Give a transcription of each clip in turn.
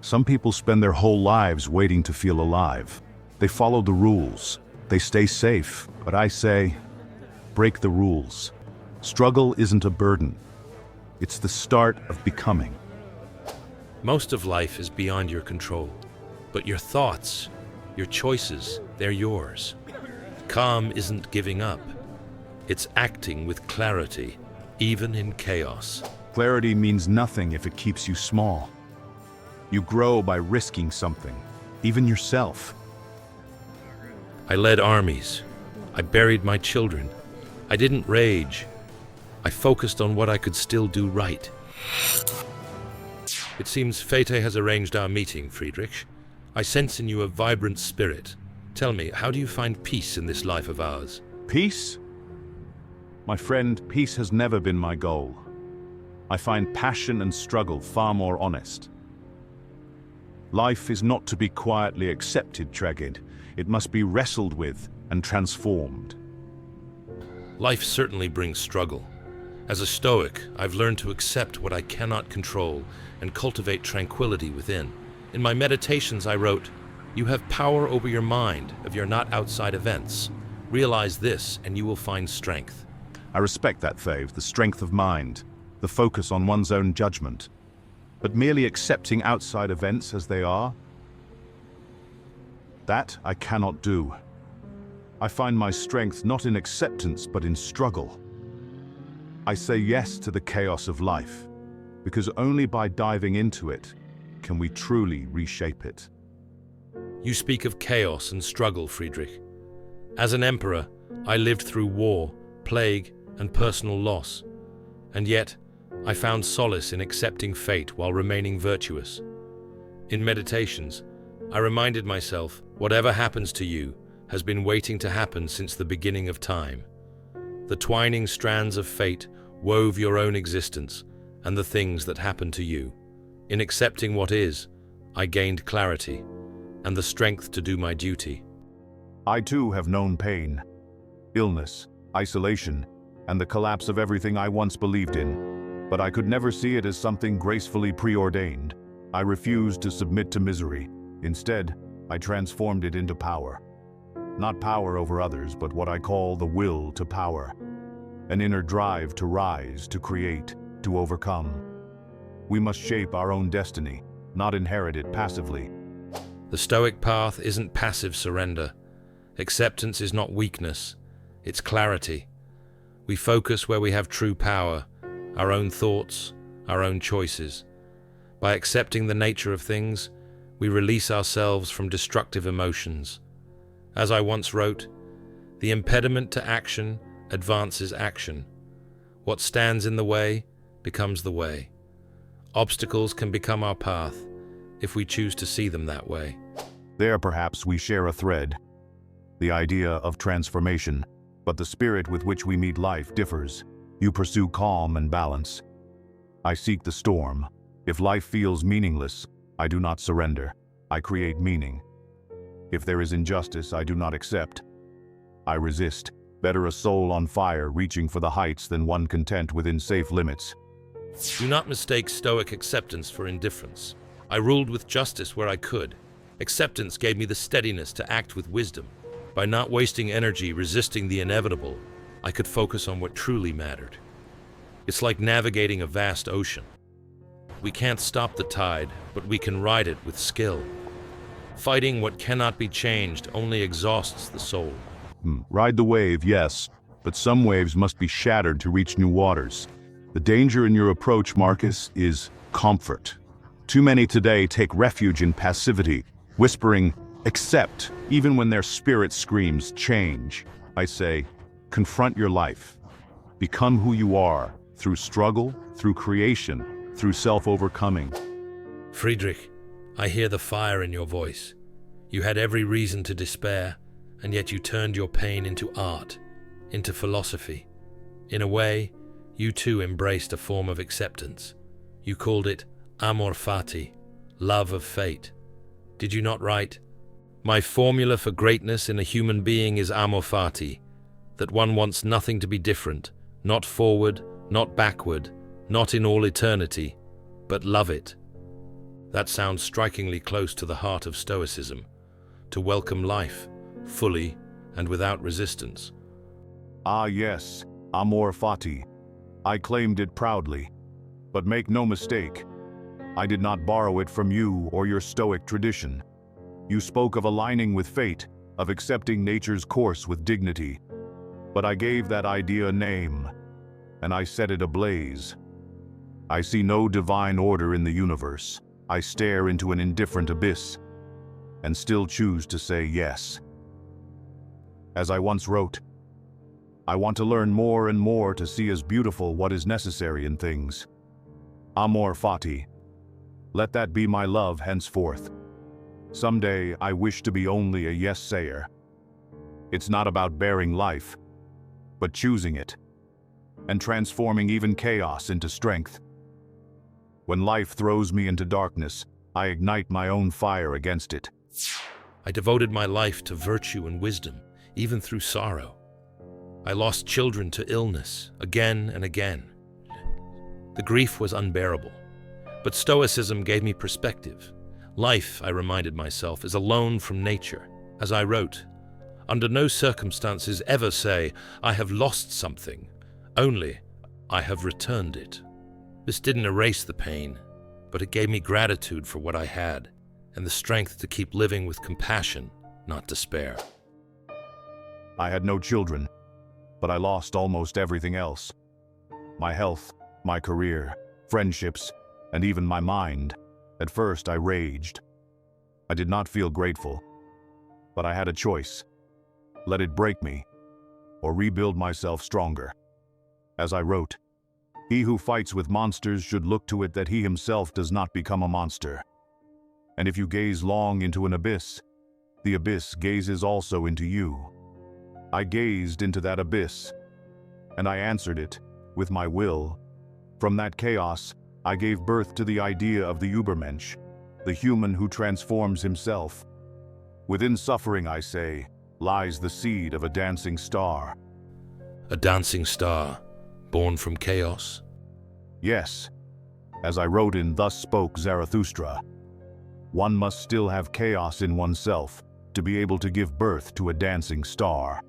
Some people spend their whole lives waiting to feel alive. They follow the rules. They stay safe. But I say, break the rules. Struggle isn't a burden. It's the start of becoming. Most of life is beyond your control, but your thoughts, your choices, they're yours. Calm isn't giving up. It's acting with clarity, even in chaos. Clarity means nothing if it keeps you small. You grow by risking something, even yourself. I led armies. I buried my children. I didn't rage. I focused on what I could still do right. It seems fate has arranged our meeting, Friedrich. I sense in you a vibrant spirit. Tell me, how do you find peace in this life of ours? Peace? My friend, peace has never been my goal. I find passion and struggle far more honest. Life is not to be quietly accepted, Tregid. It must be wrestled with and transformed. Life certainly brings struggle. As a Stoic, I've learned to accept what I cannot control and cultivate tranquility within. In my meditations, I wrote, "You have power over your mind if you're not outside events. Realize this and you will find strength." I respect that, Fave, the strength of mind, the focus on one's own judgment. But merely accepting outside events as they are, that I cannot do. I find my strength not in acceptance, but in struggle. I say yes to the chaos of life, because only by diving into it can we truly reshape it. You speak of chaos and struggle, Friedrich. As an emperor, I lived through war, plague, and personal loss. And yet, I found solace in accepting fate while remaining virtuous. In meditations, I reminded myself, whatever happens to you has been waiting to happen since the beginning of time. The twining strands of fate wove your own existence and the things that happened to you. In accepting what is, I gained clarity and the strength to do my duty. I too have known pain, illness, isolation, and the collapse of everything I once believed in. But I could never see it as something gracefully preordained. I refused to submit to misery. Instead, I transformed it into power. Not power over others, but what I call the will to power. An inner drive to rise, to create, to overcome. We must shape our own destiny, not inherit it passively. The Stoic path isn't passive surrender. Acceptance is not weakness, it's clarity. We focus where we have true power, our own thoughts, our own choices. By accepting the nature of things, we release ourselves from destructive emotions. As I once wrote, the impediment to action advances action. What stands in the way becomes the way. Obstacles can become our path if we choose to see them that way. There perhaps we share a thread, the idea of transformation, but the spirit with which we meet life differs. You pursue calm and balance. I seek the storm. If life feels meaningless, I do not surrender. I create meaning. If there is injustice, I do not accept. I resist. Better a soul on fire reaching for the heights than one content within safe limits. Do not mistake Stoic acceptance for indifference. I ruled with justice where I could. Acceptance gave me the steadiness to act with wisdom. By not wasting energy resisting the inevitable, I could focus on what truly mattered. It's like navigating a vast ocean. We can't stop the tide, but we can ride it with skill. Fighting what cannot be changed only exhausts the soul. Ride the wave, yes, but some waves must be shattered to reach new waters. The danger in your approach, Marcus, is comfort. Too many today take refuge in passivity, whispering, accept, even when their spirit screams, change. I say, confront your life. Become who you are, through struggle, through creation, through self-overcoming. Friedrich, I hear the fire in your voice. You had every reason to despair, and yet you turned your pain into art, into philosophy. In a way, you too embraced a form of acceptance. You called it amor fati, love of fate. Did you not write, "My formula for greatness in a human being is amor fati, that one wants nothing to be different, not forward, not backward, not in all eternity, but love it." That sounds strikingly close to the heart of Stoicism, to welcome life, fully and without resistance. Ah yes, amor fati. I claimed it proudly. But make no mistake, I did not borrow it from you or your Stoic tradition. You spoke of aligning with fate, of accepting nature's course with dignity. But I gave that idea a name, and I set it ablaze. I see no divine order in the universe. I stare into an indifferent abyss, and still choose to say yes. As I once wrote, I want to learn more and more to see as beautiful what is necessary in things. Amor fati. Let that be my love henceforth. Someday I wish to be only a yes-sayer. It's not about bearing life, but choosing it, and transforming even chaos into strength. When life throws me into darkness, I ignite my own fire against it. I devoted my life to virtue and wisdom, even through sorrow. I lost children to illness again and again. The grief was unbearable, but Stoicism gave me perspective. Life, I reminded myself, is a loan from nature. As I wrote, under no circumstances ever say, I have lost something, only I have returned it. This didn't erase the pain, but it gave me gratitude for what I had, and the strength to keep living with compassion, not despair. I had no children, but I lost almost everything else. My health, my career, friendships, and even my mind. At first I raged. I did not feel grateful, but I had a choice. Let it break me, or rebuild myself stronger. As I wrote, he who fights with monsters should look to it that he himself does not become a monster. And if you gaze long into an abyss, the abyss gazes also into you. I gazed into that abyss, and I answered it with my will. From that chaos, I gave birth to the idea of the Ubermensch, the human who transforms himself. Within suffering, I say, lies the seed of a dancing star. A dancing star, born from chaos? Yes. As I wrote in Thus Spoke Zarathustra, one must still have chaos in oneself to be able to give birth to a dancing star.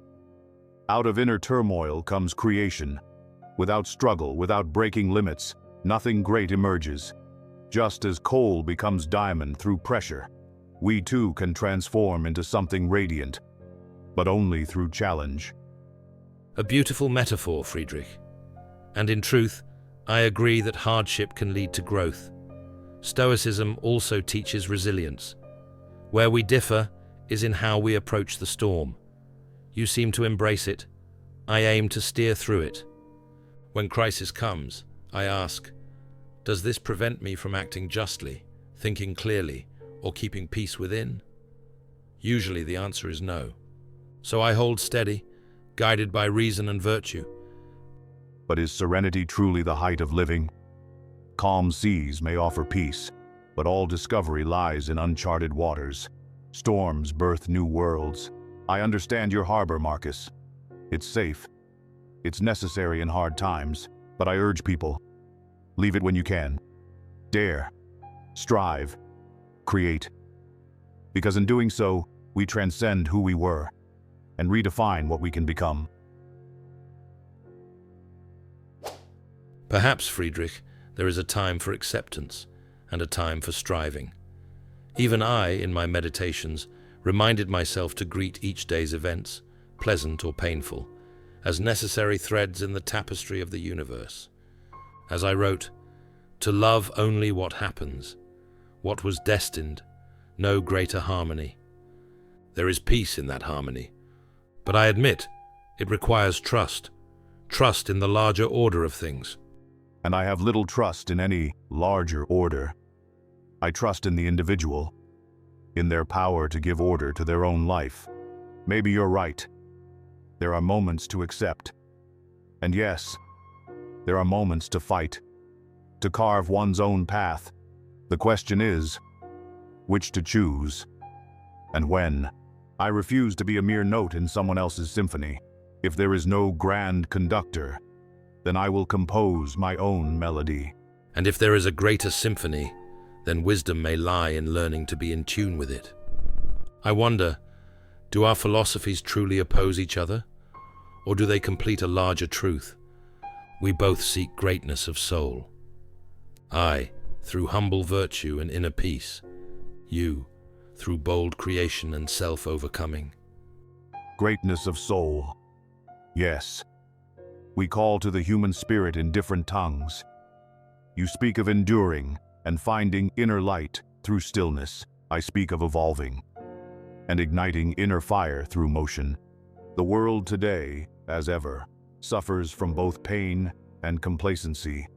Out of inner turmoil comes creation. Without struggle, without breaking limits, nothing great emerges. Just as coal becomes diamond through pressure, we too can transform into something radiant, but only through challenge. A beautiful metaphor, Friedrich. And in truth, I agree that hardship can lead to growth. Stoicism also teaches resilience. Where we differ is in how we approach the storm. You seem to embrace it. I aim to steer through it. When crisis comes, I ask, does this prevent me from acting justly, thinking clearly, or keeping peace within? Usually the answer is no. So I hold steady, guided by reason and virtue. But is serenity truly the height of living? Calm seas may offer peace, but all discovery lies in uncharted waters. Storms birth new worlds. I understand your harbor, Marcus. It's safe. It's necessary in hard times, but I urge people, leave it when you can. Dare. Strive. Create. Because in doing so, we transcend who we were and redefine what we can become. Perhaps, Friedrich, there is a time for acceptance and a time for striving. Even I, in my meditations, reminded myself to greet each day's events, pleasant or painful, as necessary threads in the tapestry of the universe. As I wrote, to love only what happens, what was destined, no greater harmony. There is peace in that harmony, but I admit it requires trust in the larger order of things. And I have little trust in any larger order. I trust in the individual, in their power to give order to their own life. Maybe you're right. There are moments to accept. And yes, there are moments to fight, to carve one's own path. The question is, which to choose, and when. I refuse to be a mere note in someone else's symphony. If there is no grand conductor, then I will compose my own melody. And if there is a greater symphony, then wisdom may lie in learning to be in tune with it. I wonder, do our philosophies truly oppose each other? Or do they complete a larger truth? We both seek greatness of soul. I, through humble virtue and inner peace. You, through bold creation and self-overcoming. Greatness of soul. Yes. We call to the human spirit in different tongues. You speak of enduring and finding inner light through stillness. I speak of evolving and igniting inner fire through motion. The world today, as ever, suffers from both pain and complacency.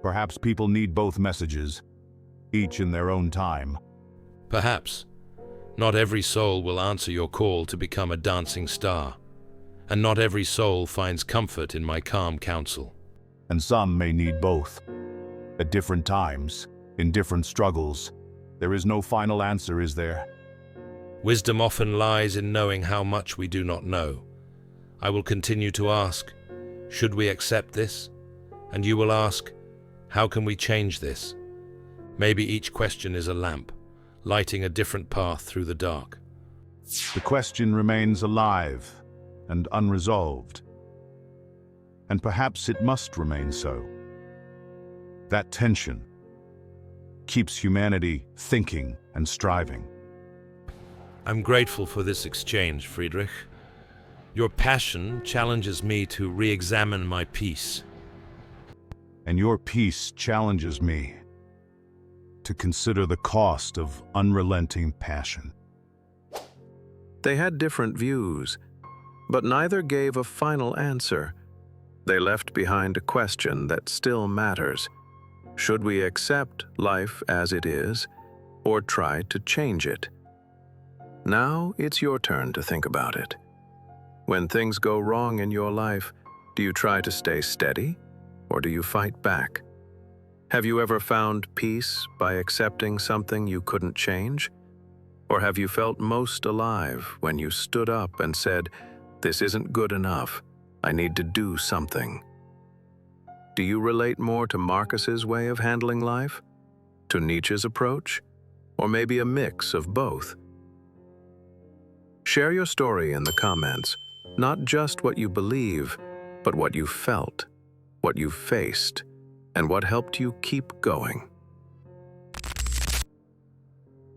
Perhaps people need both messages, each in their own time. Perhaps. Not every soul will answer your call to become a dancing star, and not every soul finds comfort in my calm counsel. And some may need both. At different times, in different struggles. There is no final answer, is there? Wisdom often lies in knowing how much we do not know. I will continue to ask, should we accept this? And you will ask, how can we change this? Maybe each question is a lamp, lighting a different path through the dark. The question remains alive and unresolved. And perhaps it must remain so. That tension keeps humanity thinking and striving. I'm grateful for this exchange, Friedrich. Your passion challenges me to re-examine my peace. And your peace challenges me to consider the cost of unrelenting passion. They had different views, but neither gave a final answer. They left behind a question that still matters. Should we accept life as it is, or try to change it? Now it's your turn to think about it. When things go wrong in your life, do you try to stay steady, or do you fight back? Have you ever found peace by accepting something you couldn't change? Or have you felt most alive when you stood up and said, "This isn't good enough, I need to do something"? Do you relate more to Marcus's way of handling life? To Nietzsche's approach? Or maybe a mix of both? Share your story in the comments, not just what you believe, but what you felt, what you faced, and what helped you keep going.